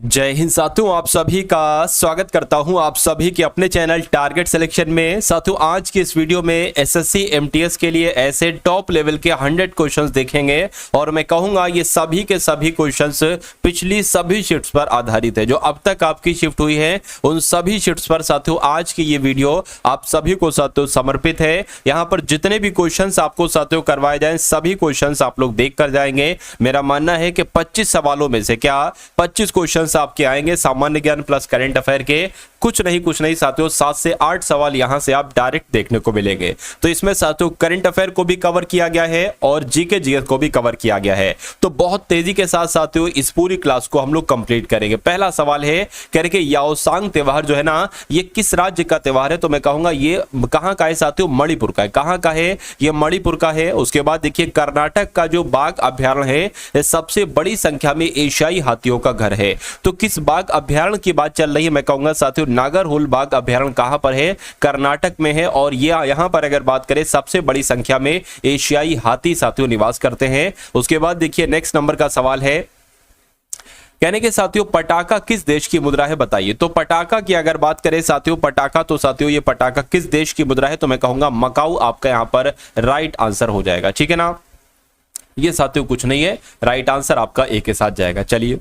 जय हिंद साथियों, आप सभी का स्वागत करता हूं आप सभी के अपने चैनल टारगेट सिलेक्शन में। साथियों, आज की इस वीडियो में एसएससी एमटीएस के लिए ऐसे टॉप लेवल के 100 क्वेश्चंस देखेंगे और मैं कहूंगा ये सभी के सभी क्वेश्चंस पिछली सभी शिफ्ट्स पर आधारित है। जो अब तक आपकी शिफ्ट हुई है उन सभी शिफ्ट्स पर साथियों आज की ये वीडियो आप सभी को साथियों समर्पित है। यहाँ पर जितने भी क्वेश्चन आपको साथियों करवाए जाए सभी क्वेश्चन आप लोग देख कर जाएंगे। मेरा मानना है कि 25 सवालों में से क्या 25 क्वेश्चन आपके आएंगे सामान्य ज्ञान प्लस करंट अफेयर के। कुछ नहीं साथियों 7 से 8 सवाल यहां से आप डायरेक्ट देखने को मिलेंगे। तो इसमें साथियों करंट अफेयर को भी कवर किया गया है और जीके जीएस को भी कवर किया गया है। तो बहुत तेजी के साथ साथियों इस पूरी क्लास को हम लोग कंप्लीट करेंगे। पहला सवाल है कह रहे कि याओसांग त्योहार जो है ना ये किस राज्य का त्योहार है? तो मैं कहूंगा ये कहां का है साथियों? मणिपुर का है। कहां का है? ये मणिपुर का है। उसके बाद देखिए कर्नाटक का जो बाघ अभ्यारण्य है सबसे बड़ी संख्या में एशियाई हाथियों का घर है। तो किस बाघ अभ्यारण्य की बात चल रही है? मैं कहूंगा साथियों नागरहोल बाघ अभ्यारण्य कहां पर है? कर्नाटक में है। और ये यहां पर अगर बात करें सबसे बड़ी संख्या में एशियाई हाथी साथियों निवास करते हैं। उसके बाद देखिए नेक्स्ट नंबर का सवाल है कहने के साथियों पटाखा किस देश की मुद्रा है बताइए। तो पटाखा की अगर बात करें साथियों पटाखा तो साथियों ये पटाखा किस देश की मुद्रा है? तो मैं कहूंगा मकाऊ आपका यहां पर राइट आंसर हो जाएगा। ठीक है ना, ये साथियों कुछ नहीं है, राइट आंसर आपका ए के साथ जाएगा। चलिए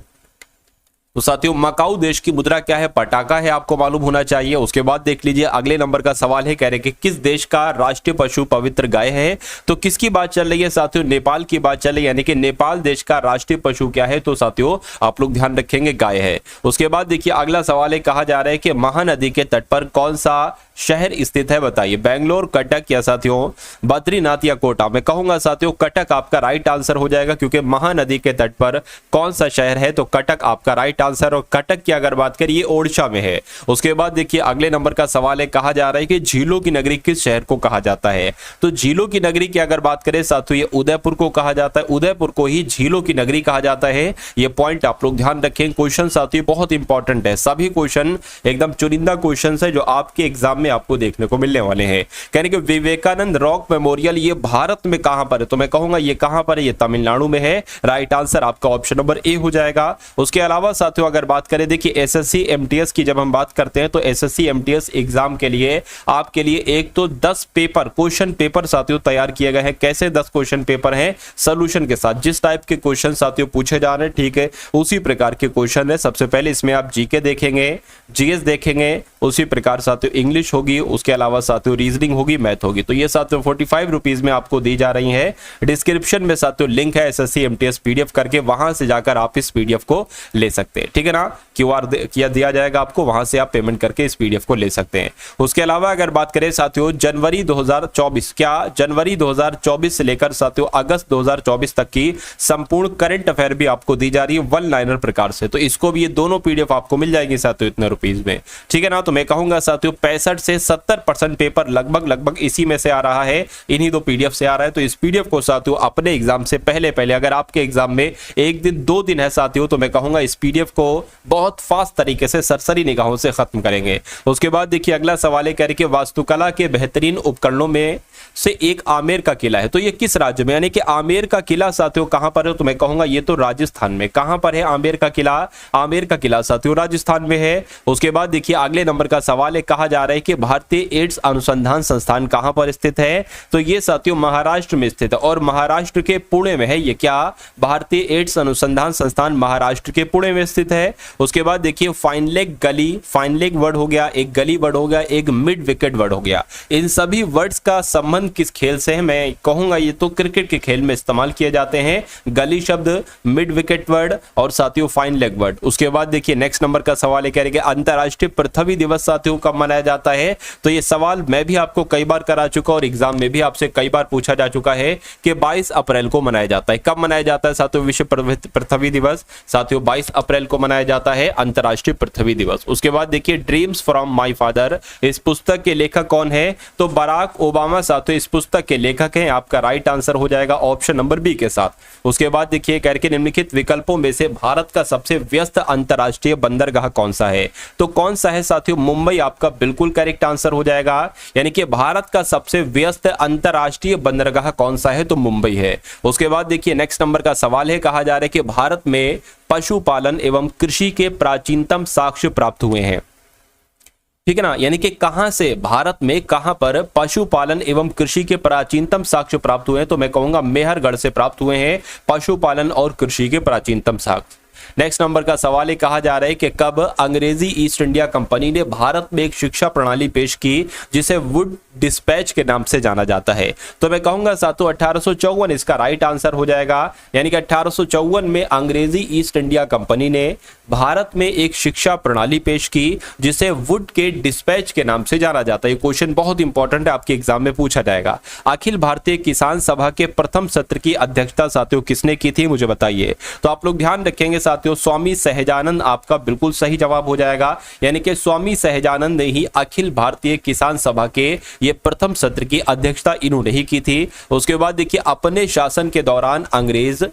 तो साथियों मकाऊ देश की मुद्रा क्या है? पटाखा है, आपको मालूम होना चाहिए। उसके बाद देख लीजिए अगले नंबर का सवाल है कह रहे कि किस देश का राष्ट्रीय पशु पवित्र गाय है? तो किसकी बात चल रही है साथियों? नेपाल की बात चल रही है, यानी कि नेपाल देश का राष्ट्रीय पशु क्या है? तो साथियों आप लोग ध्यान रखेंगे गाय है। उसके बाद देखिए अगला सवाल है कहा जा रहा है कि महानदी के तट पर कौन सा शहर स्थित है बताइए। बेंगलोर, कटक या साथियों बद्रीनाथ या कोटा? मैं कहूंगा साथियों कटक आपका राइट आंसर हो जाएगा क्योंकि महानदी के तट पर कौन सा शहर है? तो कटक आपका राइट आंसर। और कटक की अगर बात करें ये ओडिशा में है। उसके बाद देखिए अगले नंबर का सवाल है कहा जा रहा है कि झीलों की नगरी किस शहर को कहा जाता है? तो झीलों की नगरी की अगर बात करें साथियों ये उदयपुर को कहा जाता है। उदयपुर को ही झीलों की नगरी कहा जाता है। ये पॉइंट आप लोग ध्यान रखें। क्वेश्चन साथियों बहुत इंपॉर्टेंट है, सभी क्वेश्चन एकदम चुनिंदा क्वेश्चन है जो आपके एग्जाम में आपको देखने को मिलने वाले हैं। कहने कि विवेकानंद रॉक मेमोरियल ये भारत में कहां पर है? तो मैं कहूंगा ये कहां पर है? ये तमिलनाडु में है। राइट आंसर आपका ऑप्शन नंबर ए हो जाएगा। उसके अलावा साथियों अगर बात करें देखिए एसएससी एमटीएस की जब हम बात करते हैं तो एसएससी एमटीएस एग्जाम के लिए आपके लिए एक तो 10 पेपर क्वेश्चन पेपर साथियों तैयार किए गए हैं। कैसे 10 क्वेश्चन पेपर हैं? सॉल्यूशन के साथ। जिस टाइप के क्वेश्चन साथियों पूछे जा रहे हैं ठीक है उसी प्रकार के क्वेश्चन है। सबसे पहले इसमें आप जीके देखेंगे, जीएस देखेंगे, उसी प्रकार साथियों इंग्लिश होगी, उसके अलावा साथियों रीजनिंग होगी, मैथ होगी। तो ये साथियों 45 रुपीज में आपको दी जा रही है। डिस्क्रिप्शन में साथियों लिंक है एसएससी एमटीएस पीडीएफ करके, वहां से जाकर आप इस पीडीएफ को ले सकते हैं। ठीक है ना, क्यूआर किया दिया जाएगा आपको, वहां से आप पेमेंट करके इस पीडीएफ को ले सकते हैं। उसके अलावा अगर बात करें साथियों जनवरी 2024 क्या जनवरी 2024 से लेकर साथियों अगस्त 2024 तक की संपूर्ण करंट अफेयर भी आपको दी जा रही है वन लाइनर प्रकार से। तो इसको भी ये दोनों पीडीएफ आपको मिल जाएंगे साथियों इतने रुपीज में। ठीक है ना, तो मैं कहूंगा साथियों 65 से 70% पेपर लगभग इसी में से आ रहा है, इन्हीं दो पीडीएफ से आ रहा है। तो इस पीडीएफ को साथियों अपने एग्जाम से पहले अगर आपके एग्जाम में 1 दिन 2 दिन है साथियों तो मैं कहूंगा इस पीडीएफ को बहुत फास्ट तरीके से सरसरी निगाहों से खत्म करेंगे। उसके बाद देखिए अगला सवाल है कह रहे कि वास्तुकला के बेहतरीन उपकरणों में से एक आमेर का किला है। तो ये किस राज्य में, यानी कि आमेर का किला साथियों कहां पर है? तो मैं कहूंगा ये तो राजस्थान में। कहां पर है आमेर का किला? आमेर का किला साथियों राजस्थान में है। उसके बाद देखिए अगले नंबर का सवाल है कहा जा रहा है कि भारतीय एड्स अनुसंधान संस्थान कहां पर स्थित है? तो ये साथियों महाराष्ट्र में स्थित है और महाराष्ट्र के पुणे में है। ये क्या? भारतीय एड्स अनुसंधान संस्थान महाराष्ट्र के पुणे में स्थित है। उसके बाद देखिए फाइन लेग गली, फाइन लेग वर्ड हो गया, एक गली वर्ड हो गया, एक मिड विकेट वर्ड हो गया। इन सभी वर्ड्स का संबंध किस खेल से है? मैं कहूंगा ये तो क्रिकेट के खेल में इस्तेमाल किए जाते हैं। गली शब्द, मिड विकेट वर्ड और साथियों फाइन लेग वर्ड। उसके बाद देखिए नेक्स्ट नंबर का सवाल है कह रहे कि अंतरराष्ट्रीय पृथ्वी दिवस साथियों कब मनाया जाता है? तो ये सवाल मैं भी आपको कई बार करा चुका और एग्जाम में भी आपसे कई बार पूछा जा चुका है कि 22 अप्रैल को मनाया जाता है। कब मनाया जाता है साथियों विश्व पृथ्वी दिवस? साथियों 22 अप्रैल को मनाया जाता है अंतरराष्ट्रीय पृथ्वी दिवस। उसके बाद देखिए ड्रीम्स फ्रॉम माय फादर इस पुस्तक के लेखक कौन है? तो बराक ओबामा साथियों इस पुस्तक के लेखक हैं। आपका राइट आंसर हो जाएगा ऑप्शन नंबर बी के साथ। उसके बाद देखिए कह के निम्नलिखित विकल्पों में से भारत का सबसे व्यस्त अंतरराष्ट्रीय बंदरगाह कौन सा है? तो कौन सा है साथियों? मुंबई आपका बिल्कुल करेक्ट आंसर हो जाएगा। यानी कि भारत का सबसे व्यस्त अंतरराष्ट्रीय बंदरगाह कौन सा है? तो मुंबई है। उसके बाद देखिए नेक्स्ट नंबर का सवाल है कहा जा रहा है कि भारत में पशुपालन एवं कृषि के प्राचीनतम साक्ष्य प्राप्त हुए हैं। ठीक है ना, यानी कि कहां से, भारत में कहां पर पशुपालन एवं कृषि के प्राचीनतम साक्ष्य प्राप्त हुए हैं, तो मैं कहूंगा मेहरगढ़ से प्राप्त हुए हैं पशुपालन और कृषि के प्राचीनतम साक्ष्य। नेक्स्ट नंबर का सवाल ये कहा जा रहा है कि कब अंग्रेजी ईस्ट इंडिया कंपनी ने भारत में एक शिक्षा प्रणाली पेश की जिसे वुड डिस्पैच के नाम से जाना जाता है, तो मैं कहूंगा साथियों 1854 इसका राइट आंसर हो जाएगा। यानी कि 1854 में अंग्रेजी ईस्ट इंडिया कंपनी ने भारत में एक शिक्षा प्रणाली पेश की जिसे वुड के डिस्पैच के नाम से जाना जाता है। ये क्वेश्चन बहुत इंपॉर्टेंट है, आपके एग्जाम में पूछा जाएगा। अखिल भारतीय किसान सभा के प्रथम सत्र की अध्यक्षता साथियों किसने की थी, मुझे बताइए। तो आप लोग ध्यान रखेंगे साथियों, स्वामी सहजानंद आपका बिल्कुल सही जवाब हो जाएगा। यानी कि स्वामी सहजानंद ने ही अखिल भारतीय किसान सभा के ये प्रथम सत्र की अध्यक्षता इन्होंने ही की थी। उसके बाद देखिए, अपने शासन के दौरान अंग्रेज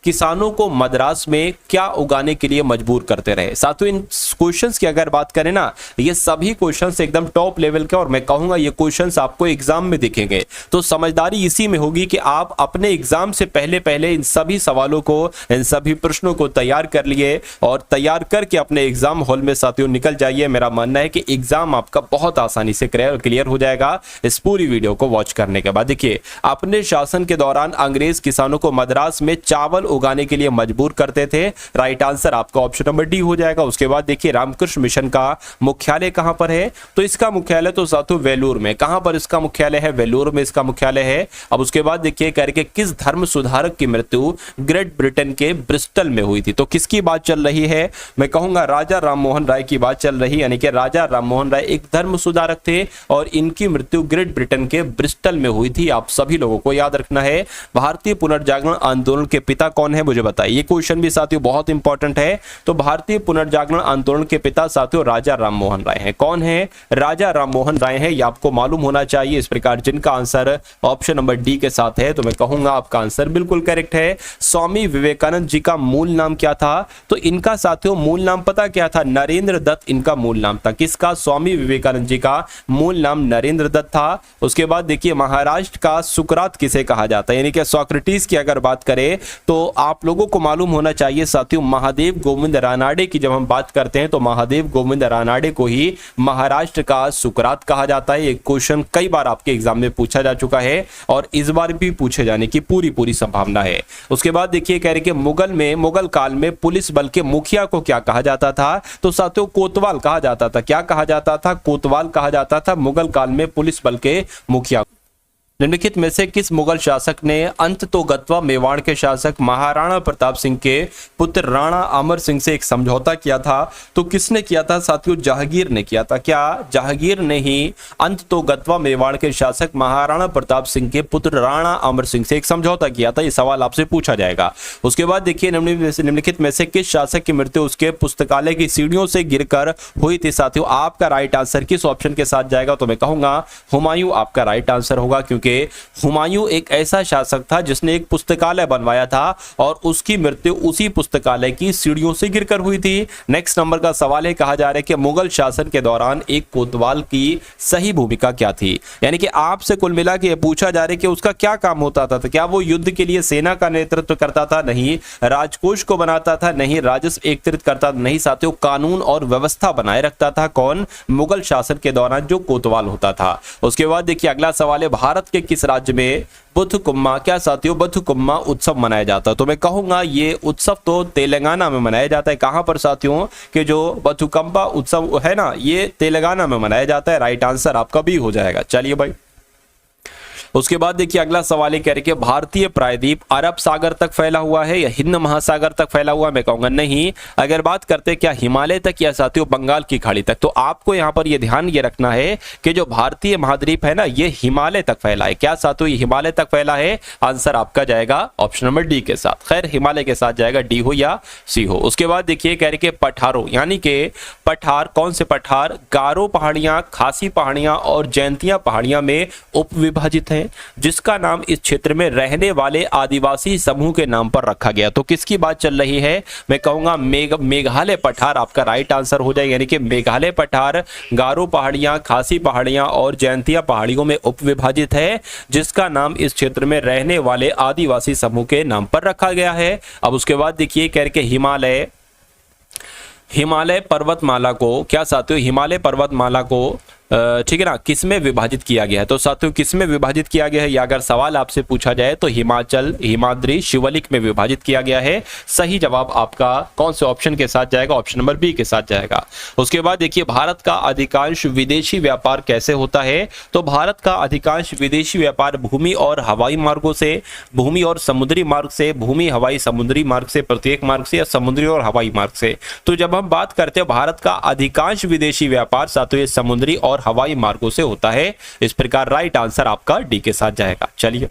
किसानों को मद्रास में क्या उगाने के लिए मजबूर करते रहे। साथियों इन क्वेश्चंस की अगर बात करें ना, ये सभी क्वेश्चंस एकदम टॉप लेवल के, और मैं कहूंगा ये क्वेश्चंस आपको एग्जाम में दिखेंगे। तो समझदारी इसी में होगी कि आप अपने एग्जाम से पहले पहले इन सभी सवालों को, इन सभी प्रश्नों को तैयार कर लिए और तैयार करके अपने एग्जाम हॉल में साथियों निकल जाइए। मेरा मानना है कि एग्जाम आपका बहुत आसानी से क्लियर हो जाएगा इस पूरी वीडियो को वॉच करने के बाद। देखिए, अपने शासन के दौरान अंग्रेज किसानों को मद्रास में चावल उगाने के लिए मजबूर करते थे। राइट आंसर आपका ऑप्शन नंबर डी हो जाएगा। उसके बाद देखिए, रामकृष्ण मिशन का मुख्यालय कहां पर है, तो इसका मुख्यालय तो साथियों वेलूर में। कहां पर इसका मुख्यालय है, वेलूर में इसका मुख्यालय है। अब उसके बाद देखिए करके किस धर्म सुधारक की मृत्यु ग्रेट ब्रिटेन के ब्रिस्टल में हुई थी, तो किसकी बात चल रही है, मैं कहूंगा राजा राममोहन राय की बात चल रही है। यानी कि राजा राममोहन राय एक धर्म सुधारक थे और इनकी मृत्यु ग्रेट ब्रिटेन के ब्रिस्टल में हुई थी। आप सभी लोगों को याद रखना है। भारतीय पुनर्जागरण आंदोलन के पिता कौन है, मुझे बताइए। ये क्वेश्चन भी साथियों बहुत इंपॉर्टेंट है। तो भारतीय पुनर्जागरण आंदोलन के पिता साथियों राजा राममोहन राय हैं। कौन है, राजा राममोहन राय हैं, ये आपको मालूम होना चाहिए। इस प्रकार जिनका आंसर ऑप्शन नंबर डी के साथ है, तो मैं कहूंगा आपका आंसर बिल्कुल करेक्ट है। स्वामी विवेकानंद जी का मूल नाम क्या था, तो इनका साथियों मूल नाम पता क्या था, नरेंद्र दत्त इनका मूल नाम था। किसका, स्वामी विवेकानंद जी का मूल नाम नरेंद्र दत्त था। उसके बाद देखिए, महाराष्ट्र का सुकरात किसे कहा जाता है, यानी कि सोक्रेटिस की अगर बात करें तो आप लोगों को मालूम होना चाहिए साथियों, महादेव गोविंद रानाडे की जब हम बात करते हैं तो महादेव गोविंद रानाडे को ही महाराष्ट्र का सुकरात कहा जाता है। एक क्वेश्चन कई बार आपके एग्जाम में पूछा जा चुका है और इस बार भी पूछे जाने की पूरी संभावना है। उसके बाद देखिए कह रहे कि मुगल काल में पुलिस बल के मुखिया को क्या कहा जाता था, तो साथियों कोतवाल कहा जाता था। क्या कहा जाता था, कोतवाल कहा जाता था मुगल काल में पुलिस बल के मुखिया। निम्नलिखित में से किस मुगल शासक ने अंततोगत्वा मेवाड़ के शासक महाराणा प्रताप सिंह के पुत्र राणा अमर सिंह से एक समझौता किया था, तो किसने किया था साथियों, जहांगीर ने किया था। क्या, जहांगीर ने ही अंततोगत्वा मेवाड़ के शासक महाराणा प्रताप सिंह के पुत्र राणा अमर सिंह से एक समझौता किया था। ये सवाल आपसे पूछा जाएगा। उसके बाद देखिए, निम्नलिखित में से किस शासक की मृत्यु उसके पुस्तकालय की सीढ़ियों से गिरकर हुई थी। साथियों आपका राइट आंसर किस ऑप्शन के साथ जाएगा, तो मैं कहूंगा हुमायूं आपका राइट आंसर होगा, क्योंकि हुमायूं एक ऐसा शासक था जिसने एक पुस्तकालय बनवाया था और उसकी मृत्यु उसी पुस्तकालय की सीढ़ियों से गिरकर हुई थी। नेक्स्ट नंबर का सवाल है, कहा जा रहा है कि मुगल शासन के दौरान एक कोतवाल की सही भूमिका क्या थी। यानी कि आपसे कुल मिला के पूछा जा रहा है कि उसका क्या काम होता था। तो क्या वो युद्ध के लिए सेना का नेतृत्व करता था, नहीं। राजकोष को बनाता था, नहीं। राजस्व एकत्रित करता, नहीं। साथियों कानून और व्यवस्था बनाए रखता था कौन, मुगल शासन के दौरान जो कोतवाल होता था। उसके बाद देखिए अगला सवाल है, भारत के किस राज्य में बुथकुम्मा, क्या साथियों बुथकुम्मा उत्सव मनाया जाता है, तो मैं कहूंगा ये उत्सव तो तेलंगाना में मनाया जाता है। कहां पर साथियों, कि जो बथुकम्मा उत्सव है ना, ये तेलंगाना में मनाया जाता है। राइट आंसर आपका भी हो जाएगा। चलिए भाई, उसके बाद देखिए अगला सवाल कह रहे कि भारतीय प्रायद्वीप अरब सागर तक फैला हुआ है या हिंद महासागर तक फैला हुआ है, मैं कहूंगा नहीं। अगर बात करते हैं क्या हिमालय तक या साथियों बंगाल की खाड़ी तक, तो आपको यहां पर यह ध्यान ये रखना है कि जो भारतीय महाद्वीप है ना, ये हिमालय तक फैला है। क्या साथियों, ये हिमालय तक फैला है। आंसर आपका जाएगा ऑप्शन नंबर डी के साथ। खैर हिमालय के साथ जाएगा, डी हो या सी हो। उसके बाद देखिए कह रहे कि पठारों, यानी कि पठार, कौन से पठार, गारो पहाड़ियां, खासी पहाड़ियां और जयंतिया पहाड़ियां में उपविभाजित है। हैं जिसका नाम इस क्षेत्र में रहने वाले आदिवासी समूह के नाम पर रखा गया। तो किसकी बात चल रही है? मैं कहूंगा मेघालय पठार आपका राइट आंसर हो जाएगा, यानी कि मेघालय पठार गारो पहाड़ियां, खासी पहाड़ियां और जयंतिया पहाड़ियों में उपविभाजित है, जिसका नाम इस क्षेत्र में रहने वाले आदिवासी समूह के नाम पर रखा गया है। अब उसके बाद देखिए कह के हिमालय पर्वतमाला को, क्या साथियों, हिमालय पर्वतमाला को ठीक है ना, किसमें विभाजित किया गया है? तो साथियों किसमें विभाजित किया गया है, या अगर सवाल आपसे पूछा जाए तो हिमाचल, हिमाद्री, शिवलिक में विभाजित किया गया है। सही जवाब आपका कौन से ऑप्शन के साथ जाएगा? ऑप्शन नंबर बी के साथ जाएगा। उसके बाद देखिए भारत का अधिकांश विदेशी व्यापार कैसे होता है? तो भारत का अधिकांश विदेशी व्यापार भूमि और हवाई मार्गों से, भूमि और समुद्री मार्ग से, भूमि हवाई समुद्री मार्ग से, प्रत्येक मार्ग से, या समुद्री और हवाई मार्ग से। तो जब हम बात करते हैं भारत का अधिकांश विदेशी व्यापार साथियों ये समुद्री और हवाई मार्गों से होता है। इस प्रकार राइट आंसर आपका डी के साथ जाएगा। चलिए,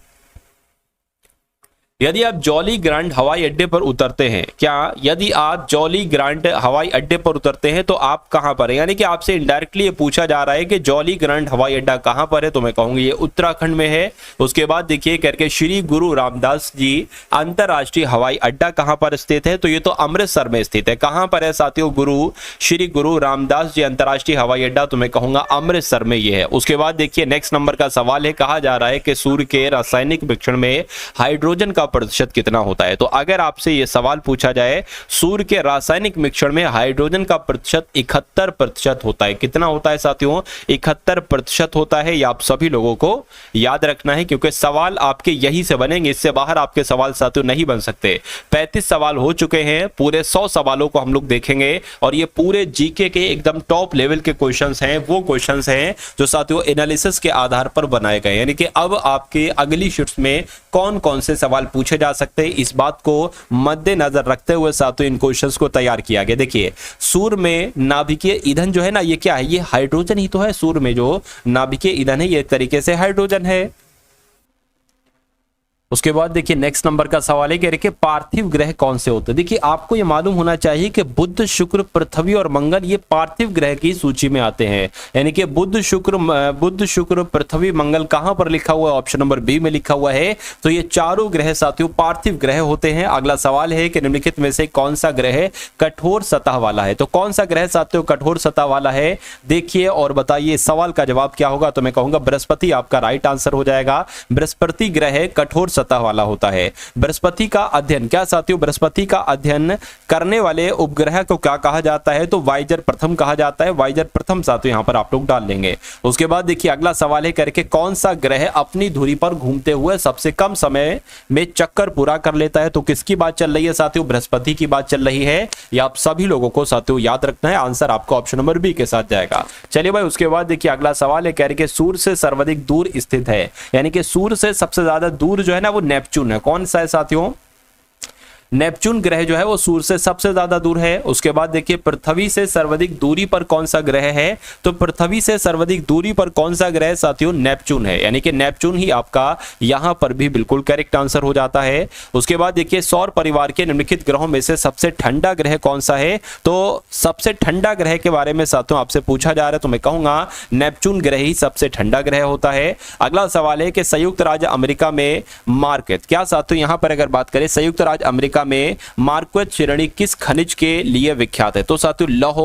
यदि आप जॉली ग्रांट हवाई अड्डे पर उतरते हैं, क्या यदि आप जॉली ग्रांट हवाई अड्डे पर उतरते हैं तो आप कहां पर है? यानी कि आपसे इनडायरेक्टली ये पूछा जा रहा है कि जॉली ग्रांट हवाई अड्डा कहां पर है, तो मैं कहूंगी ये उत्तराखंड में है। उसके बाद देखिए करके श्री गुरु रामदास जी अंतरराष्ट्रीय हवाई अड्डा कहां पर स्थित है? तो ये तो अमृतसर में स्थित है। कहां पर है साथियों? श्री गुरु रामदास जी अंतरराष्ट्रीय हवाई अड्डा, तो मैं कहूंगा अमृतसर में ये है। उसके बाद देखिए नेक्स्ट नंबर का सवाल है, कहा जा रहा है कि सूर्य के रासायनिक मिश्रण में हाइड्रोजन का प्रतिशत कितना होता है? तो अगर आपसे यह सवाल पूछा जाए सूर्य के रासायनिक मिश्रण में हाइड्रोजन का प्रतिशत 71% होता है। कितना होता है साथियों? 71% होता है। यह आप सभी लोगों को याद रखना है, क्योंकि सवाल आपके यही से बनेंगे, इससे बाहर आपके सवाल साथियों नहीं बन सकते। 35 सवाल हो चुके हैं, पूरे 100 सवालों को हम लोग देखेंगे और ये पूरे जीके के एकदम टॉप लेवल के क्वेश्चंस हैं। वो क्वेश्चंस हैं जो साथियों एनालिसिस के आधार पर बनाए गए, यानी कि अब आपके अगली शिफ्ट में कौन कौन से सवाल पूछे जा सकते हैं, इस बात को मद्देनजर रखते हुए साथियों इन क्वेश्चंस को तैयार किया गया। देखिए सूर्य में नाभिकीय ईंधन जो है ना, ये क्या है? ये हाइड्रोजन ही तो है। सूर्य में जो नाभिकीय ईंधन है ये एक तरीके से हाइड्रोजन है। उसके बाद देखिए नेक्स्ट नंबर का सवाल है कि पार्थिव ग्रह कौन से होते हैं? देखिए आपको ये मालूम होना चाहिए कि बुध, शुक्र, पृथ्वी और मंगल ये पार्थिव ग्रह की सूची में आते हैं। यानी कि बुध, शुक्र, पृथ्वी, मंगल कहां पर लिखा हुआ है? ऑप्शन नंबर बी में लिखा हुआ है। तो ये चारों ग्रह साथियों पार्थिव ग्रह होते हैं। अगला सवाल है कि निम्नलिखित में से कौन सा ग्रह कठोर सतह वाला है? तो कौन सा ग्रह साथियों कठोर सतह वाला है? देखिए और बताइए सवाल का जवाब क्या होगा? तो मैं कहूंगा बृहस्पति आपका राइट आंसर हो जाएगा। बृहस्पति ग्रह कठोर सतह वाला होता है। बृहस्पति का अध्ययन, क्या साथियों, बृहस्पति का अध्ययन करने वाले उपग्रह को क्या कहा जाता है? तो वाइजर प्रथम कहा जाता है। वाइजर प्रथम साथियों यहां पर आप लोग डाल लेंगे। उसके बाद देखिए अगला सवाल है करके कौन सा ग्रह अपनी धुरी पर घूमते हुए सबसे कम समय में चक्कर पूरा कर लेता है? तो किसकी बात चल रही है साथियों? बृहस्पति की बात चल रही है। यह आप सभी लोगों को साथियों याद रखना है। आंसर आपका ऑप्शन नंबर बी के साथ जाएगा। चलिए भाई, उसके बाद देखिए अगला सवाल है कह रहे सूर्य से सर्वाधिक दूर स्थित है, यानी कि सूर्य से सबसे ज्यादा दूर जो है ना वो नेपच्यून है। कौन सा है साथियों? नेपच्यून ग्रह जो है वो सूर्य से सबसे ज्यादा दूर है। उसके बाद देखिए पृथ्वी से सर्वाधिक दूरी पर कौन सा ग्रह है? तो पृथ्वी से सर्वाधिक दूरी पर कौन सा ग्रह साथियों? नेपच्यून है, यानी कि नेपच्यून ही आपका यहां पर भी बिल्कुल करेक्ट आंसर हो जाता है। उसके बाद देखिए सौर परिवार के निम्नलिखित ग्रहों में से सबसे ठंडा ग्रह कौन सा है? तो सबसे ठंडा ग्रह के बारे में साथियों आपसे पूछा जा रहा है, तो मैं कहूंगा नेपच्यून ग्रह ही सबसे ठंडा ग्रह होता है। अगला सवाल है कि संयुक्त राज्य अमेरिका में मार्क्वेट, क्या साथियों यहां पर अगर बात करें संयुक्त राज्य अमेरिका में मार्क्वेट श्रेणी किस खनिज के लिए विख्यात है? तो साथियों लौह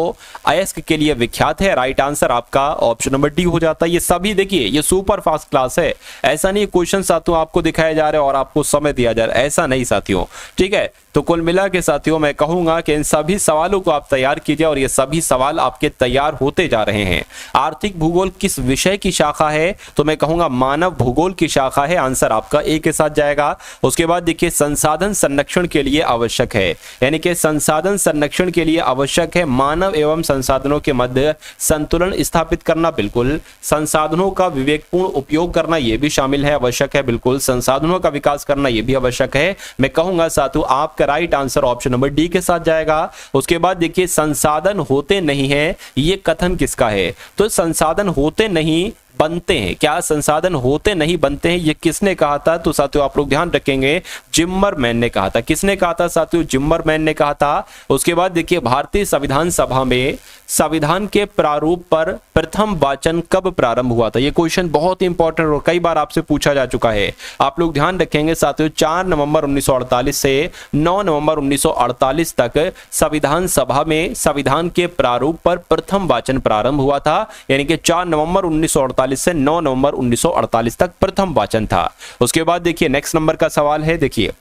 अयस्क के लिए विख्यात है। राइट आंसर आपका ऑप्शन नंबर डी हो जाता है। ये सभी देखिए ये सुपर फास्ट क्लास है, ऐसा नहीं क्वेश्चन साथियों आपको दिखाया जा रहा है और आपको समय दिया जा रहा है, ऐसा नहीं साथियों, ठीक है। तो कुल मिला के साथियों मैं कहूंगा कि इन सभी सवालों को आप तैयार कीजिए और ये सभी सवाल आपके तैयार होते जा रहे हैं। आर्थिक भूगोल किस विषय की शाखा है? तो मैं कहूंगा मानव भूगोल की शाखा है। आंसर आपका ए के साथ जाएगा। उसके बाद देखिए संसाधन संरक्षण के लिए आवश्यक है, यानी कि संसाधन संरक्षण के लिए आवश्यक है मानव एवं संसाधनों के मध्य संतुलन स्थापित करना, बिल्कुल। संसाधनों का विवेकपूर्ण उपयोग करना ये भी शामिल है, आवश्यक है, बिल्कुल। संसाधनों का विकास करना ये भी आवश्यक है। मैं कहूंगा साथियों आपका right answer option number D के साथ जाएगा। उसके बाद देखिए संसाधन होते नहीं है, ये कथन किसका है? तो संसाधन होते नहीं बनते हैं, क्या संसाधन होते नहीं बनते हैं, ये किसने कहा था? तो साथियों आप लोग ध्यान रखेंगे, जिम्मरमैन ने कहा था। किसने कहा था साथियों? जिम्मरमैन ने कहा था। उसके बाद देखिए, भारतीय संविधान सभा में संविधान के प्रारूप पर प्रथम वाचन कब प्रारंभ हुआ था? ये क्वेश्चन बहुत इंपॉर्टेंट और कई बार आपसे पूछा जा चुका है। आप लोग ध्यान रखेंगे साथियों, 4 नवंबर 1948 से 9 नवंबर 1948 तक संविधान सभा में संविधान के प्रारूप पर प्रथम वाचन प्रारंभ हुआ था, यानी कि 4 नवंबर 1948 से 9 नवंबर 1948 तक प्रथम वाचन था। उसके बाद देखिए नेक्स्ट नंबर का सवाल है, देखिए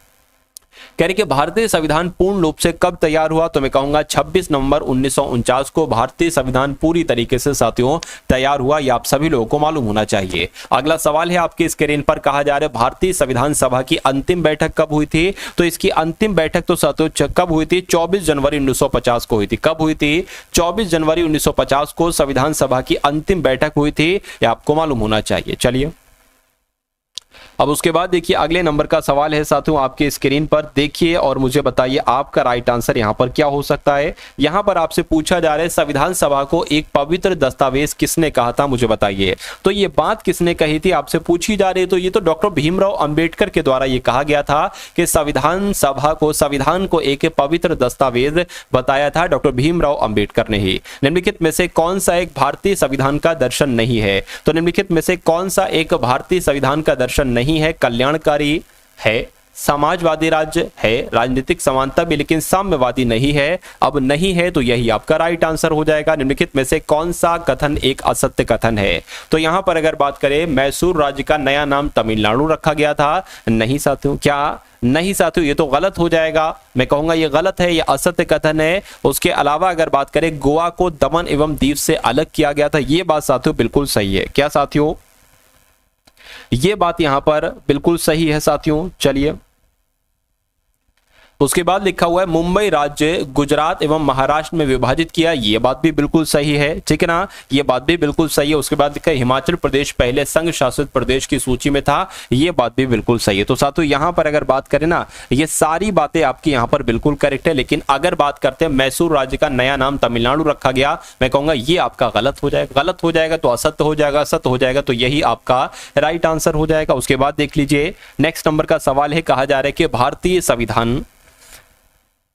कह रहे कि भारतीय संविधान पूर्ण रूप से कब तैयार हुआ? तो मैं कहूंगा 26 नवंबर 1949 को भारतीय संविधान पूरी तरीके से साथियों तैयार हुआ। यह आप सभी लोगों को मालूम होना चाहिए। अगला सवाल है आपके स्क्रीन पर, कहा जा रहा है भारतीय संविधान सभा की अंतिम बैठक कब हुई थी? तो इसकी अंतिम बैठक तो साथियों कब हुई थी? 24 जनवरी 1950 को हुई थी। कब हुई थी? 24 जनवरी 1950 को संविधान सभा की अंतिम बैठक हुई थी, यह आपको मालूम होना चाहिए। चलिए अब उसके बाद देखिए अगले नंबर का सवाल है साथियों आपके स्क्रीन पर, देखिए और मुझे बताइए आपका राइट आंसर यहां पर क्या हो सकता है। यहां पर आपसे पूछा जा रहा है संविधान सभा को एक पवित्र दस्तावेज किसने कहा था, मुझे बताइए। तो ये बात किसने कही थी आपसे पूछी जा रही है। तो ये तो डॉक्टर भीमराव अंबेडकर के द्वारा ये कहा गया था कि संविधान सभा को, संविधान को एक पवित्र दस्तावेज बताया था डॉक्टर भीमराव अंबेडकर ने ही। निम्नलिखित में से कौन सा एक भारतीय संविधान का दर्शन नहीं है? तो निम्नलिखित में से कौन सा एक भारतीय संविधान का दर्शन नहीं है? कल्याणकारी है, समाजवादी राज्य है, राजनीतिक समानता भी लेकिन साम्यवादी नहीं है। अब नहीं है तो यही आपका राइट आंसर हो जाएगा। निम्नलिखित में से कौन सा कथन एक असत्य कथन है? तो यहां पर अगर बात करें, मैसूर राज्य का नया नाम तमिलनाडु रखा गया था। नहीं साथियों, क्या नहीं साथियों, ये तो गलत हो जाएगा। मैं कहूंगा ये गलत है, ये असत्य कथन है। उसके अलावा अगर बात करें, गोवा को दमन एवं दीव से अलग किया गया था, ये बात साथियों बिल्कुल सही है। क्या साथियों? ये बात यहां पर बिल्कुल सही है साथियों। चलिए उसके बाद लिखा हुआ है मुंबई राज्य गुजरात एवं महाराष्ट्र में विभाजित किया, ये बात भी बिल्कुल सही है, ठीक है ना, ये बात भी बिल्कुल सही है। उसके बाद लिखा है हिमाचल प्रदेश पहले संघ शासित प्रदेश की सूची में था, ये बात भी बिल्कुल सही है। तो साथियों यहां पर अगर बात करें ना, ये सारी बातें आपकी यहां पर बिल्कुल करेक्ट है। लेकिन अगर बात करते हैं मैसूर राज्य का नया नाम तमिलनाडु रखा गया, मैं कहूंगा ये आपका गलत हो जाएगा। गलत हो जाएगा तो असत्य हो जाएगा, असत्य हो जाएगा तो यही आपका राइट आंसर हो जाएगा। उसके बाद देख लीजिए नेक्स्ट नंबर का सवाल है, कहा जा रहा है कि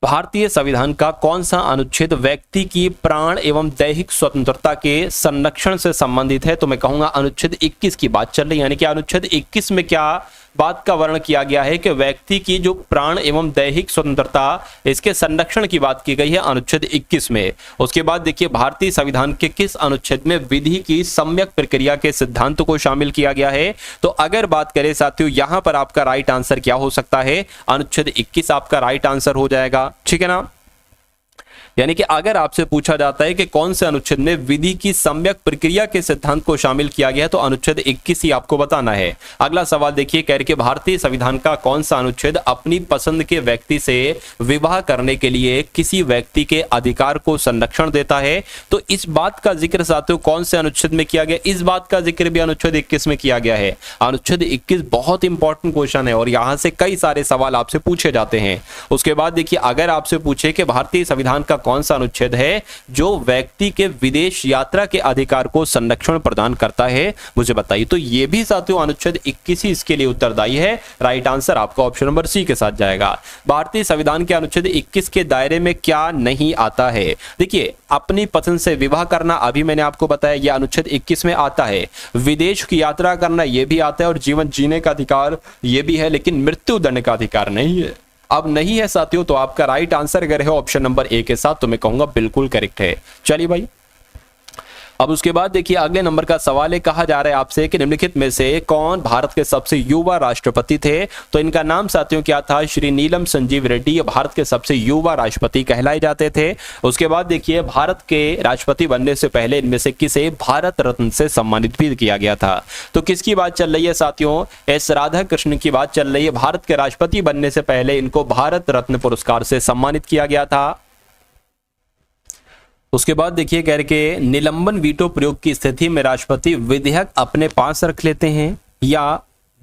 भारतीय संविधान का कौन सा अनुच्छेद व्यक्ति की प्राण एवं दैहिक स्वतंत्रता के संरक्षण से संबंधित है? तो मैं कहूंगा अनुच्छेद 21 की बात चल रही है। यानी कि अनुच्छेद 21 में क्या बात का वर्णन किया गया है कि व्यक्ति की जो प्राण एवं दैहिक स्वतंत्रता, इसके संरक्षण की बात की गई है अनुच्छेद 21 में। उसके बाद देखिए भारतीय संविधान के किस अनुच्छेद में विधि की सम्यक प्रक्रिया के सिद्धांत को शामिल किया गया है? तो अगर बात करें साथियों, यहां पर आपका राइट आंसर क्या हो सकता है? अनुच्छेद 21 आपका राइट आंसर हो जाएगा, ठीक है ना। यानी कि अगर आपसे पूछा जाता है कि कौन से अनुच्छेद में विधि की सम्यक प्रक्रिया के सिद्धांत को शामिल किया गया है, तो अनुच्छेद 21 ही आपको बताना है। अगला सवाल देखिए, कह रहे कि भारतीय संविधान का कौन सा अनुच्छेद अपनी पसंद के व्यक्ति से विवाह करने के लिए किसी व्यक्ति के अधिकार को संरक्षण देता है? तो इस बात का जिक्र साथियों कौन से अनुच्छेद में किया गया? इस बात का जिक्र भी अनुच्छेद 21 में किया गया है। अनुच्छेद 21 बहुत इंपॉर्टेंट क्वेश्चन है और यहां से कई सारे सवाल आपसे पूछे जाते हैं। उसके बाद देखिए अगर आपसे पूछे कि भारतीय संविधान का कौन सा अनुच्छेद है जो व्यक्ति के विदेश यात्रा के अधिकार को संरक्षण प्रदान करता है, मुझे बताइए। तो ये भी साथियों अनुच्छेद 21 ही इसके लिए उत्तरदायी है। राइट आंसर आपका ऑप्शन नंबर सी के साथ जाएगा। भारतीय संविधान के अनुच्छेद 21 के दायरे में क्या नहीं आता है? देखिए अपनी पसंद से विवाह करना, अभी मैंने आपको बताया यह अनुच्छेद 21 में आता है। विदेश की यात्रा करना यह भी आता है और जीवन जीने का अधिकार यह भी है, लेकिन मृत्यु दंड का अधिकार नहीं है। अब नहीं है साथियों, तो आपका राइट आंसर अगर है ऑप्शन नंबर ए के साथ, तो मैं कहूंगा बिल्कुल करेक्ट है। चलिए भाई अब उसके बाद देखिए अगले नंबर का सवाल है, कहा जा रहा है आपसे कि निम्नलिखित में से कौन भारत के सबसे युवा राष्ट्रपति थे? तो इनका नाम साथियों क्या था? श्री नीलम संजीव रेड्डी। ये भारत के सबसे युवा राष्ट्रपति कहलाए जाते थे। उसके बाद देखिए भारत के राष्ट्रपति बनने से पहले इनमें से किसे भारत रत्न से सम्मानित भी किया गया था? तो किसकी बात चल रही है साथियों? एस राधा कृष्ण की बात चल रही है। भारत के राष्ट्रपति बनने से पहले इनको भारत रत्न पुरस्कार से सम्मानित किया गया था। उसके बाद देखिए कह रहे कि निलंबन वीटो प्रयोग की स्थिति में राष्ट्रपति विधेयक अपने पास रख लेते हैं या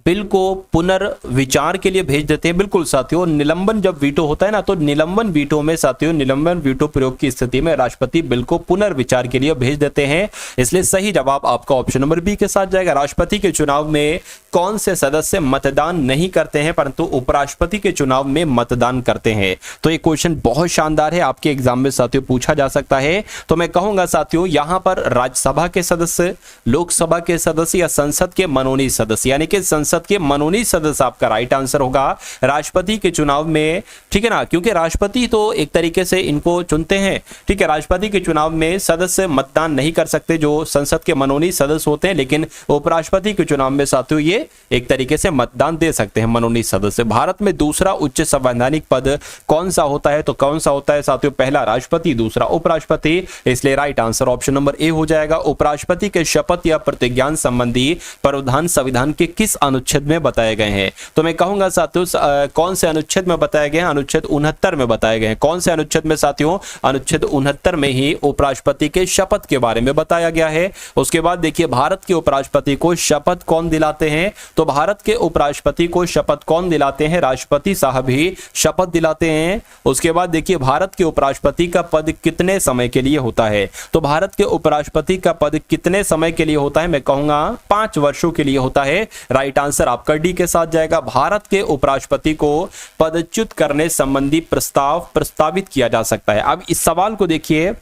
बिल को पुनर्विचार के लिए भेज देते हैं। बिल्कुल साथियों, निलंबन जब वीटो होता है ना, तो निलंबन वीटो में साथियों, निलंबन वीटो प्रयोग की स्थिति में राष्ट्रपति बिल को पुनर्विचार के लिए भेज देते हैं। इसलिए सही जवाब आपका ऑप्शन नंबर बी के साथ जाएगा। राष्ट्रपति के चुनाव में कौन से सदस्य मतदान नहीं करते हैं परंतु उपराष्ट्रपति के चुनाव में मतदान करते हैं? तो ये क्वेश्चन बहुत शानदार है, आपके एग्जाम में साथियों पूछा जा सकता है। तो मैं कहूंगा साथियों, यहां पर राज्यसभा के सदस्य, लोकसभा के सदस्य या संसद के मनोनीत सदस्य, यानी कि संसद के मनोनीत सदस्य आपका राइट आंसर होगा राष्ट्रपति के चुनाव में। ठीक है ना, क्योंकि राष्ट्रपति तो एक तरीके से इनको चुनते हैं। ठीक है, राष्ट्रपति के चुनाव में सदस्य मतदान नहीं कर सकते जो संसद के मनोनीत सदस्य होते हैं, लेकिन उपराष्ट्रपति के चुनाव में साथियों ये एक तरीके से मतदान दे सकते हैं मनोनीत सदस्य। भारत में दूसरा उच्च संवैधानिक पद कौन सा होता है? तो कौन सा होता है साथियों? पहला राष्ट्रपति, दूसरा उपराष्ट्रपति। इसलिए right answer option number A हो जाएगा। उपराष्ट्रपति के शपथ या प्रतिज्ञान संबंधी प्रावधान संविधान के किस अनुच्छेद में बताए गए हैं? तो मैं कहूंगा साथियों, कौन से अनुच्छेद में बताए गए हैं? अनुच्छेद 69 में बताए गए हैं। कौन से अनुच्छेद में साथियों? अनुच्छेद 69 में ही उपराष्ट्रपति के शपथ के बारे में बताया गया है। उसके बाद देखिए, भारत के उपराष्ट्रपति को शपथ कौन दिलाते हैं? तो भारत के उपराष्ट्रपति को शपथ कौन दिलाते हैं? राष्ट्रपति साहब ही शपथ दिलाते हैं। उसके बाद देखिए, भारत के उपराष्ट्रपति का पद कितने समय के लिए होता है? तो भारत के उपराष्ट्रपति का पद कितने समय के लिए होता है? मैं कहूंगा 5 वर्षों के लिए होता है। राइट आंसर आपका डी के साथ जाएगा। भारत के उपराष्ट्रपति को पदच्युत करने संबंधी प्रस्ताव प्रस्तावित किया जा सकता है। अब इस सवाल को देखिए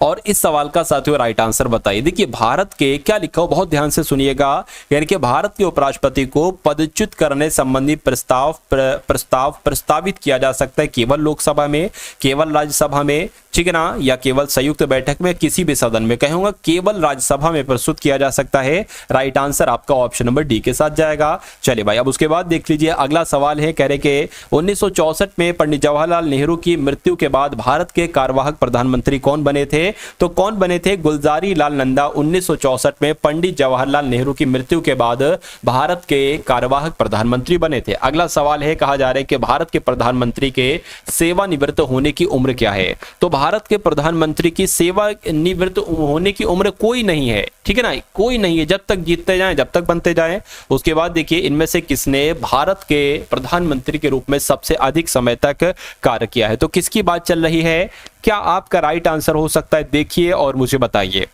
और इस सवाल का साथियों राइट आंसर बताइए। देखिए, भारत के क्या लिखा हो, बहुत ध्यान से सुनिएगा। यानी कि भारत के उपराष्ट्रपति को पदच्युत करने संबंधी प्रस्ताव प्रस्तावित किया जा सकता है केवल लोकसभा में, केवल राज्यसभा में, ठीक है ना, या केवल संयुक्त बैठक में, किसी भी सदन में। कहूंगा केवल राज्यसभा में प्रस्तुत किया जा सकता है। राइट आंसर आपका ऑप्शन नंबर डी के साथ जाएगा। चलिए भाई, अब उसके बाद देख लीजिए अगला सवाल है। कह रहे कि 1964 में पंडित जवाहरलाल नेहरू की मृत्यु के बाद भारत के कार्यवाहक प्रधानमंत्री कौन बने थे? तो कौन बने थे? गुलजारी लाल नंदा 1964 में पंडित जवाहरलाल नेहरू की मृत्यु के बाद भारत के कार्यवाहक प्रधानमंत्री बने थे। अगला सवाल है, कहा जा रहा है कि भारत के प्रधानमंत्री के सेवानिवृत्त होने की उम्र क्या है? तो भारत के प्रधानमंत्री की सेवानिवृत्त होने की उम्र कोई नहीं है। ठीक है ना, कोई नहीं है, जब तक जीतते जाएं, जब तक बनते जाएं। उसके बाद देखिए, इनमें से किसने भारत के प्रधानमंत्री के रूप में सबसे अधिक समय तक कार्य किया है? तो किसकी बात चल रही है? क्या आपका राइट आंसर हो सकता है? देखिए और मुझे बताइए।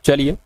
चलिए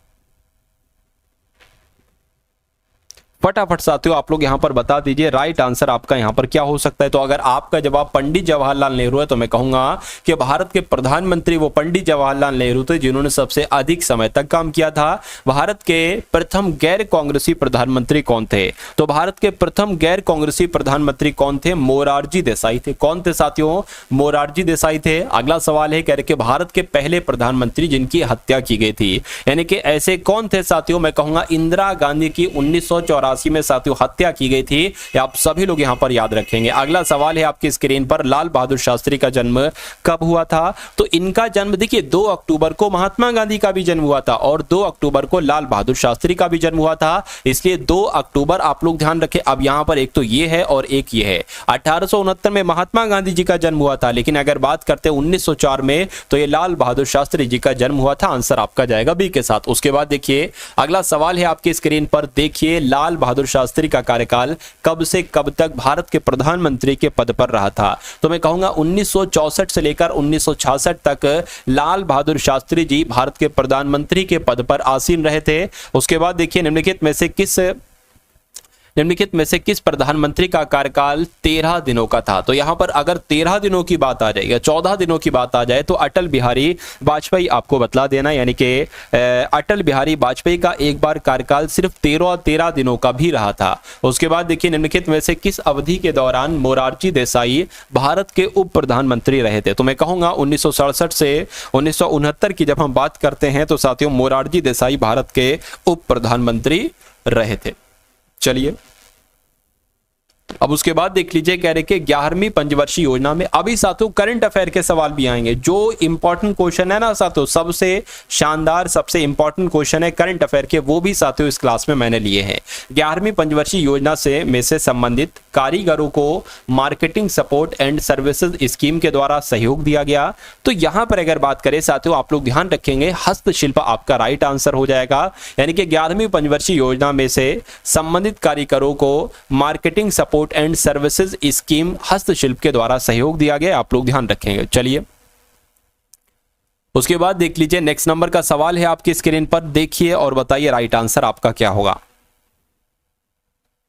फटाफट साथियों आप लोग यहां पर बता दीजिए राइट आंसर आपका यहां पर क्या हो सकता है। तो अगर आपका जवाब पंडित जवाहरलाल नेहरू है तो मैं कहूंगा कि भारत के प्रधानमंत्री वो पंडित जवाहरलाल नेहरू थे जिन्होंने सबसे अधिक समय तक काम किया था। भारत के प्रथम गैर कांग्रेसी प्रधानमंत्री कौन थे? तो भारत के प्रथम गैर कांग्रेसी प्रधानमंत्री कौन थे? मोरारजी देसाई थे। कौन थे साथियों? मोरारजी देसाई थे। अगला सवाल है, कह रहे कि भारत के पहले प्रधानमंत्री जिनकी हत्या की गई थी, यानी कि ऐसे कौन थे साथियों? मैं कहूंगा इंदिरा गांधी की 1984 में साथियों हत्या की गई थी। आप सभी लोग यहां पर याद रखेंगे। अगला सवाल है आपकी स्क्रीन पर, लाल बहादुर शास्त्री का जन्म कब हुआ था? तो इनका जन्म देखिए 2 अक्टूबर को महात्मा गांधी का भी जन्म हुआ था और 2 अक्टूबर को लाल बहादुर शास्त्री का भी जन्म हुआ था। इसलिए 2 अक्टूबर आप लोग ध्यान रखें। अब यहां पर एक तो ये है और एक ये है। 1869 में महात्मा गांधी जी का जन्म हुआ था, लेकिन अगर बात करते हैं 1904 में तो ये लाल बहादुर शास्त्री जी का जन्म हुआ था। आंसर आपका जाएगा बी के साथ। उसके बाद देखिए अगला सवाल है आपकी स्क्रीन पर, देखिए लाल बहादुर शास्त्री का कार्यकाल कब से कब तक भारत के प्रधानमंत्री के पद पर रहा था? तो मैं कहूंगा 1964 से लेकर 1966 तक लाल बहादुर शास्त्री जी भारत के प्रधानमंत्री के पद पर आसीन रहे थे। उसके बाद देखिए निम्नलिखित में से किस प्रधानमंत्री का कार्यकाल 13 दिनों का था? तो यहां पर अगर 13 दिनों की बात आ जाए या 14 दिनों की बात आ जाए तो अटल बिहारी वाजपेयी आपको बतला देना, यानी कि अटल बिहारी वाजपेयी का एक बार कार्यकाल सिर्फ 13 दिनों का भी रहा था। उसके बाद देखिए निम्नलिखित में से किस अवधि के दौरान मोरारजी देसाई भारत के उप प्रधानमंत्री रहे थे? तो मैं कहूंगा 1967 से 1969 की जब हम बात करते हैं तो साथियों मोरारजी देसाई भारत के उप प्रधानमंत्री रहे थे। चलिए अब उसके बाद देख लीजिए, कह रहे कि 11वीं पंचवर्षीय योजना में अभी साथियों करंट अफेयर के सवाल भी आएंगे। जो इंपॉर्टेंट क्वेश्चन है ना साथियों, सबसे शानदार सबसे इंपॉर्टेंट क्वेश्चन है करंट अफेयर के, वो भी साथियों इस क्लास में मैंने लिए हैं। 11वीं पंचवर्षीय योजना से संबंधित कारीगरों को marketing support and services scheme के द्वारा सहयोग दिया गया। तो यहां पर अगर बात करें साथियों, आप लोग ध्यान रखेंगे हस्तशिल्प आपका राइट आंसर हो जाएगा। यानी कि 11वीं पंचवर्षीय योजना में से संबंधित कारीगरों को marketing support and services scheme हस्तशिल्प के द्वारा सहयोग दिया गया, आप लोग ध्यान रखेंगे। चलिए उसके बाद देख लीजिए, नेक्स्ट नंबर का सवाल है आपकी स्क्रीन पर, देखिए और बताइए राइट आंसर आपका क्या होगा।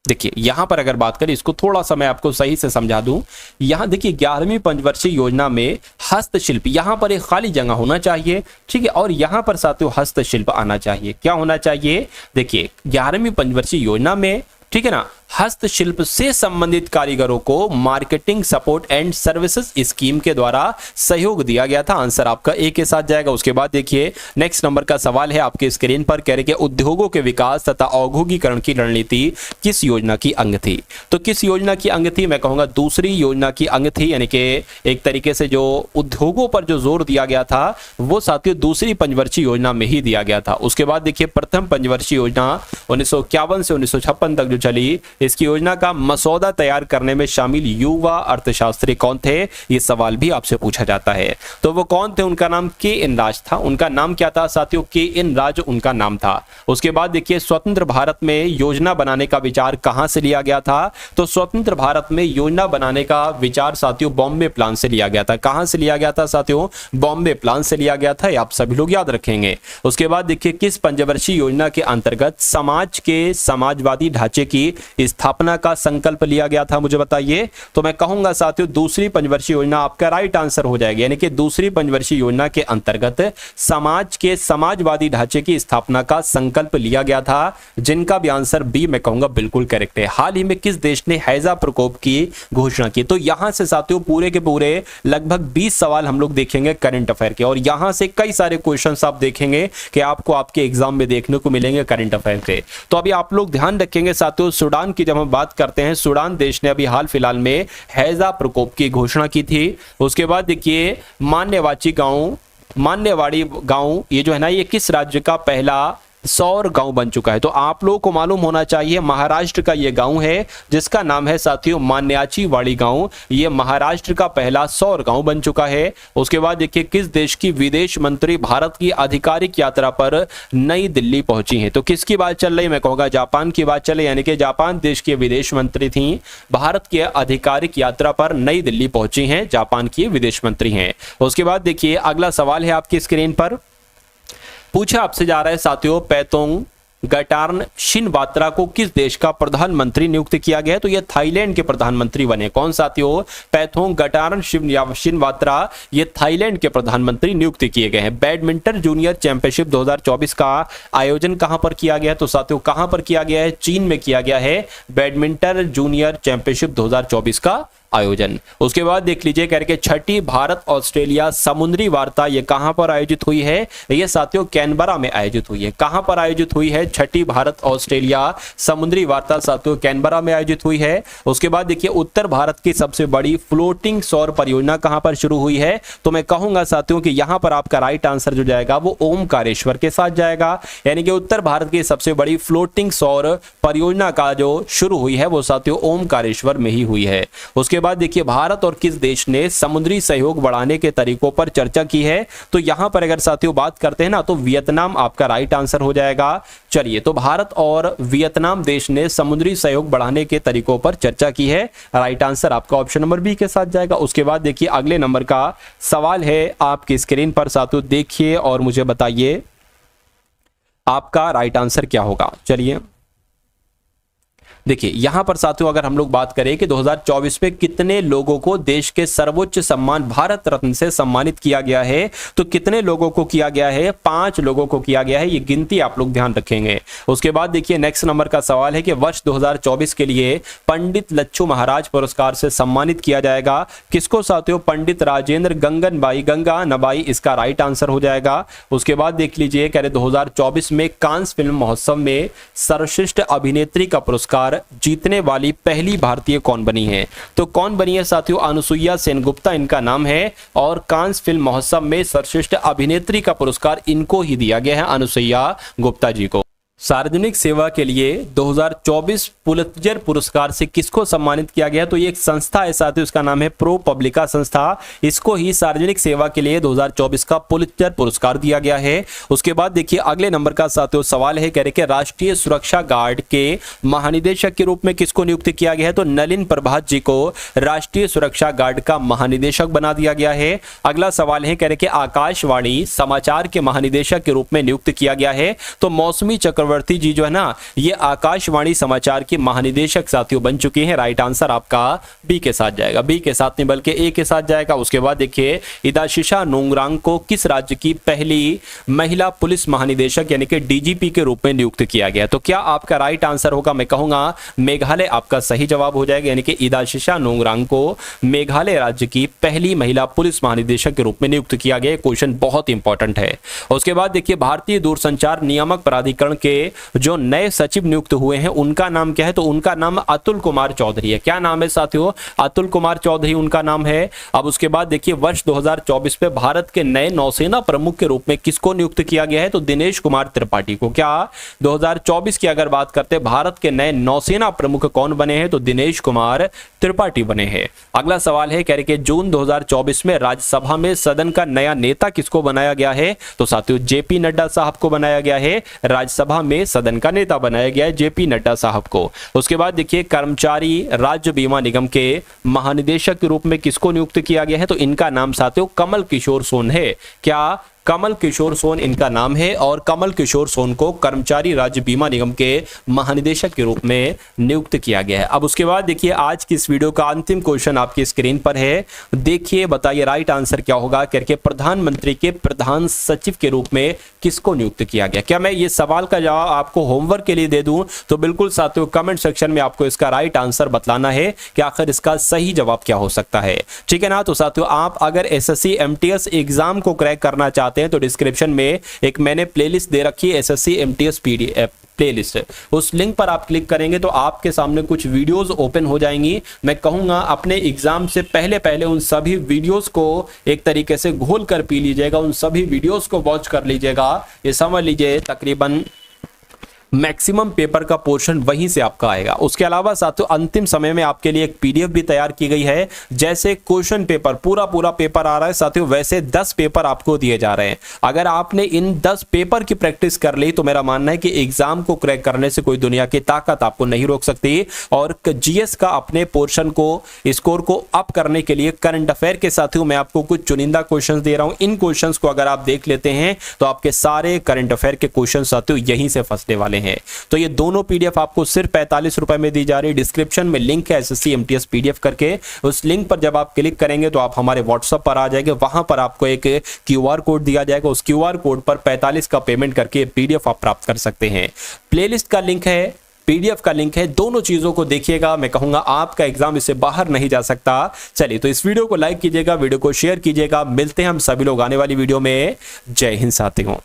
देखिए यहां पर अगर बात करें, इसको थोड़ा सा मैं आपको सही से समझा दूं। यहां देखिए 11वीं पंचवर्षीय योजना में हस्तशिल्प, यहां पर एक खाली जगह होना चाहिए, ठीक है, और यहां पर साथियों हस्तशिल्प आना चाहिए। क्या होना चाहिए? देखिए 11वीं पंचवर्षीय योजना में, ठीक है ना, हस्तशिल्प से संबंधित कारीगरों को marketing support and services scheme के द्वारा सहयोग दिया गया था। आंसर आपका ए के साथ जाएगा। उसके बाद देखिए नेक्स्ट नंबर का सवाल है आपके स्क्रीन पर, कह रहे कि उद्योगों के विकास तथा औद्योगिकरण की रणनीति किस योजना की अंग थी? तो किस योजना की अंग थी? मैं कहूंगा दूसरी योजना की अंग थी। यानी कि एक तरीके से जो उद्योगों पर जो जोर दिया गया था वो साथियों दूसरी पंचवर्षीय योजना में ही दिया गया था। उसके बाद देखिए प्रथम पंचवर्षीय योजना 1951 से 1956 तक जो चली, इसकी योजना का मसौदा तैयार करने में शामिल युवा अर्थशास्त्री कौन थे? ये सवाल भी आपसे पूछा जाता है। तो वो कौन थे? उनका नाम के एन राज था। उनका नाम क्या था साथियों? के एन राज उनका नाम था। उसके बाद देखिए स्वतंत्र भारत में योजना बनाने का विचार कहां से लिया गया था? तो स्वतंत्र भारत में योजना बनाने का विचार साथियों बॉम्बे प्लान से लिया गया था। कहां से लिया गया था साथियों? बॉम्बे प्लान से लिया गया था। आप सभी लोग याद रखेंगे। उसके बाद देखिए किस पंचवर्षीय योजना के अंतर्गत समाज के समाजवादी ढांचे की स्थापना का संकल्प लिया गया था? मुझे बताइए। तो मैं कहूंगा साथियों दूसरी पंचवर्षीय योजना आपका राइट आंसर हो जाएगी। यानी कि दूसरी पंचवर्षीय योजना के अंतर्गत समाज के समाजवादी ढांचे की स्थापना का संकल्प लिया गया था, जिनका भी आंसर बी मैं कहूंगा बिल्कुल करेक्ट है। हाल ही में किस देश ने हैजा प्रकोप की घोषणा की? तो यहां से साथियों पूरे के पूरे लगभग 20 सवाल हम लोग देखेंगे करंट अफेयर के, और यहां से कई सारे क्वेश्चन आप देखेंगे कि आपको आपके एग्जाम में देखने को मिलेंगे करंट अफेयर के। तो अभी आप लोग ध्यान रखेंगे साथियों, सूडान की जब हम बात करते हैं, सूडान देश ने अभी हाल फिलहाल में हैजा प्रकोप की घोषणा की थी। उसके बाद देखिए मान्यवाड़ी गांव ये जो है ना, ये किस राज्य का पहला सौर गांव बन चुका है? तो आप लोगों को मालूम होना चाहिए महाराष्ट्र का ये गांव है जिसका नाम है साथियों मान्याचीवाड़ी गांव। ये महाराष्ट्र का पहला सौर गांव बन चुका है। उसके बाद देखिए किस देश की विदेश मंत्री भारत की आधिकारिक यात्रा पर नई दिल्ली पहुंची है? तो किसकी बात चल रही? मैं कहूंगा जापान की बात चले। यानी कि जापान देश के विदेश मंत्री थी, भारत की आधिकारिक यात्रा पर नई दिल्ली पहुंची हैं, जापान की विदेश मंत्री हैं। उसके बाद देखिए अगला सवाल है आपकी स्क्रीन पर, पूछा आपसे जा रहा है साथियों, पैतोंग गटार्न शिनवात्रा को किस देश का प्रधानमंत्री नियुक्त किया गया है? तो ये थाईलैंड के प्रधानमंत्री बने। कौन साथियों? पैथोंग गटार्न शिनवात्रा ये थाईलैंड के प्रधानमंत्री नियुक्त किए गए हैं। बैडमिंटन जूनियर चैंपियनशिप 2024 का आयोजन कहां पर किया गया है? तो साथियों कहां पर किया गया है? चीन में किया गया है बैडमिंटन जूनियर चैंपियनशिप 2024 का आयोजन। उसके बाद देख लीजिए करके छठी भारत ऑस्ट्रेलिया समुद्री वार्ता ये कहां पर आयोजित हुई है? ये साथियों कैनबरा में आयोजित हुई है। कहां पर आयोजित हुई है? छठी भारत ऑस्ट्रेलिया समुद्री वार्ता साथियों कैनबरा में आयोजित हुई है। उसके बाद देखिए उत्तर भारत की सबसे बड़ी फ्लोटिंग सौर परियोजना कहां पर शुरू हुई है? तो मैं कहूंगा साथियों कि यहां पर आपका राइट आंसर जो जाएगा वो ओमकारेश्वर के साथ जाएगा। यानी कि उत्तर भारत की सबसे बड़ी फ्लोटिंग सौर परियोजना का जो शुरू हुई है वो साथियों ओमकारेश्वर में ही हुई है। उसके बाद देखिए भारत और किस देश ने समुद्री सहयोग बढ़ाने के तरीकों पर चर्चा की है? तो यहां पर अगर साथियों बात करते हैं ना तो वियतनाम आपका राइट आंसर हो जाएगा। चलिए तो भारत और वियतनाम देश ने समुद्री सहयोग बढ़ाने के तरीकों पर चर्चा की है। राइट आंसर आपका ऑप्शन नंबर बी के साथ जाएगा। उसके बाद देखिए अगले नंबर का सवाल है आपकी स्क्रीन पर साथियों, देखिए और मुझे बताइए आपका राइट आंसर क्या होगा। चलिए देखिए यहां पर साथियों अगर हम लोग बात करें कि 2024 में कितने लोगों को देश के सर्वोच्च सम्मान भारत रत्न से सम्मानित किया गया है, तो कितने लोगों को किया गया है? 5 लोगों को किया गया है। ये गिनती आप लोग ध्यान रखेंगे। उसके बाद देखिए नेक्स्ट नंबर का सवाल है कि वर्ष 2024 के लिए पंडित लच्छू महाराज पुरस्कार से सम्मानित किया जाएगा किसको साथियों? पंडित राजेंद्र गंगा नबाई इसका राइट आंसर हो जाएगा। उसके बाद देख लीजिए कह रहे 2024 में कांस फिल्म महोत्सव में सर्वश्रेष्ठ अभिनेत्री का पुरस्कार पुरस्कार जीतने वाली पहली भारतीय कौन बनी है? तो कौन बनी है साथियों? अनुसुईया सेनगुप्ता इनका नाम है और कांस फिल्म महोत्सव में सर्वश्रेष्ठ अभिनेत्री का पुरस्कार इनको ही दिया गया है, अनुसुईया गुप्ता जी को। सार्वजनिक सेवा के लिए 2024 पुलित्जर पुरस्कार से किसको सम्मानित किया गया? तो ये एक संस्था है साथियों, इसका नाम है प्रो पब्लिका संस्था। इसको ही सार्वजनिक सेवा के लिए 2024 का पुलित्जर पुरस्कार दिया गया है। उसके बाद देखिए अगले नंबर का साथियों सवाल है, कह रहे कि राष्ट्रीय सुरक्षा गार्ड के महानिदेशक के रूप में किसको नियुक्त किया गया है? तो नलिन प्रभात जी को राष्ट्रीय सुरक्षा गार्ड का महानिदेशक बना दिया गया है। अगला सवाल है, कह रहे कि आकाशवाणी समाचार के महानिदेशक के रूप में नियुक्त किया गया है। तो मौसमी चक्रवर्ती जी जो है ना, ये आकाशवाणी समाचार के महानिदेशक साथियों बन चुके हैं। राइट आंसर आपका बी के साथ जाएगा, बी के साथ नहीं बल्कि ए के साथ जाएगा। उसके बाद देखिए इदाशिशा नोंगरांग को किस राज्य की पहली महिला पुलिस महानिदेशक यानी कि डीजीपी के रूप में नियुक्त किया गया? तो क्या आपका राइट आंसर होगा? मैं कहूंगा मेघालय आपका सही जवाब हो जाएगा, यानी कि इदाशिशा नोंगरांग को मेघालय राज्य की पहली महिला पुलिस महानिदेशक के रूप में नियुक्त किया गया। क्वेश्चन बहुत इंपॉर्टेंट है। उसके बाद देखिए भारतीय दूरसंचार नियामक प्राधिकरण के जो नए सचिव नियुक्त हुए हैं उनका नाम क्या है? तो उनका नाम अतुल कुमार चौधरी है। क्या नाम है साथियों? अतुल कुमार चौधरी उनका नाम है। अब उसके बाद देखिए वर्ष 2024 में भारत के नए नौसेना प्रमुख के रूप में किसको नियुक्त किया गया है? तो दिनेश कुमार त्रिपाठी को। क्या 2024 की अगर बात करते हैं भारत के नए नौसेना प्रमुख कौन बने हैं? तो दिनेश कुमार त्रिपाठी बने हैं। अगला सवाल है, कह रहे कि जून 2024 में राज्यसभा में सदन का नया नेता किसको बनाया गया है? तो साथियों जेपी नड्डा साहब को बनाया गया है। राज्यसभा में सदन का नेता बनाया गया है जेपी नड्डा साहब को। उसके बाद देखिए कर्मचारी राज्य बीमा निगम के महानिदेशक के रूप में किसको नियुक्त किया गया है? तो इनका नाम साथियों कमल किशोर सोन है। क्या कमल किशोर सोन इनका नाम है और कमल किशोर सोन को कर्मचारी राज्य बीमा निगम के महानिदेशक के रूप में नियुक्त किया गया है। अब उसके बाद देखिए आज की इस वीडियो का अंतिम क्वेश्चन आपकी स्क्रीन पर है, देखिए बताइए राइट आंसर क्या होगा? करके प्रधानमंत्री के प्रधान सचिव के रूप में किसको नियुक्त किया गया? क्या मैं ये सवाल का जवाब आपको होमवर्क के लिए दे दूं? तो बिल्कुल साथियों कमेंट सेक्शन में आपको इसका राइट आंसर बतलाना है कि आखिर इसका सही जवाब क्या हो सकता है। ठीक है ना? तो साथियों आप अगर एसएससी एमटीएस एग्जाम को क्रैक करना चाहते हैं तो डिस्क्रिप्शन में एक मैंने प्लेलिस्ट दे रखी है एसएससी एमटीएस पीडीएफ प्लेलिस्ट, उस लिंक पर आप क्लिक करेंगे तो आपके सामने कुछ वीडियोस ओपन हो जाएंगी। मैं कहूंगा अपने एग्जाम से पहले उन सभी वीडियोस को एक तरीके से घोल कर पी लीजिएगा, उन सभी वीडियोस को वॉच कर लीजिएगा। ये समझ लीजिए तकरीबन मैक्सिमम पेपर का पोर्शन वहीं से आपका आएगा। उसके अलावा साथियों अंतिम समय में आपके लिए एक पीडीएफ भी तैयार की गई है। जैसे क्वेश्चन पेपर पूरा पेपर आ रहा है साथियों, वैसे 10 पेपर आपको दिए जा रहे हैं। अगर आपने इन 10 पेपर की प्रैक्टिस कर ली तो मेरा मानना है कि एग्जाम को क्रैक करने से कोई दुनिया की ताकत आपको नहीं रोक सकती। और जीएस का अपने पोर्शन को स्कोर को अप करने के लिए करंट अफेयर के साथियों मैं आपको कुछ चुनिंदा क्वेश्चन दे रहा हूं। इन क्वेश्चंस को अगर आप देख लेते हैं तो आपके सारे करंट अफेयर के क्वेश्चन साथियों यहीं से फंसने वाले हैं। तो ये दोनों पीडीएफ आपको सिर्फ 45 रुपए में दी जा रही है। डिस्क्रिप्शन में लिंक है एसएससी एमटीएस पीडीएफ करके, उस लिंक पर जब आप क्लिक करेंगे तो आप हमारे व्हाट्सएप पर आ जाएंगे। वहां पर आपको एक क्यूआर कोड दिया जाएगा, उस क्यूआर कोड पर 45 का पेमेंट करके पीडीएफ आप प्राप्त कर सकते हैं। प्लेलिस्ट का लिंक है, पीडीएफ का लिंक है, दोनों चीजों को देखिएगा। मैं कहूंगा आपका एग्जाम इससे बाहर नहीं जा सकता। चलिए तो इस वीडियो को लाइक कीजिएगा, वीडियो को शेयर कीजिएगा। मिलते हैं हम सभी लोग आने वाली वीडियो में। जय हिंद साथियों।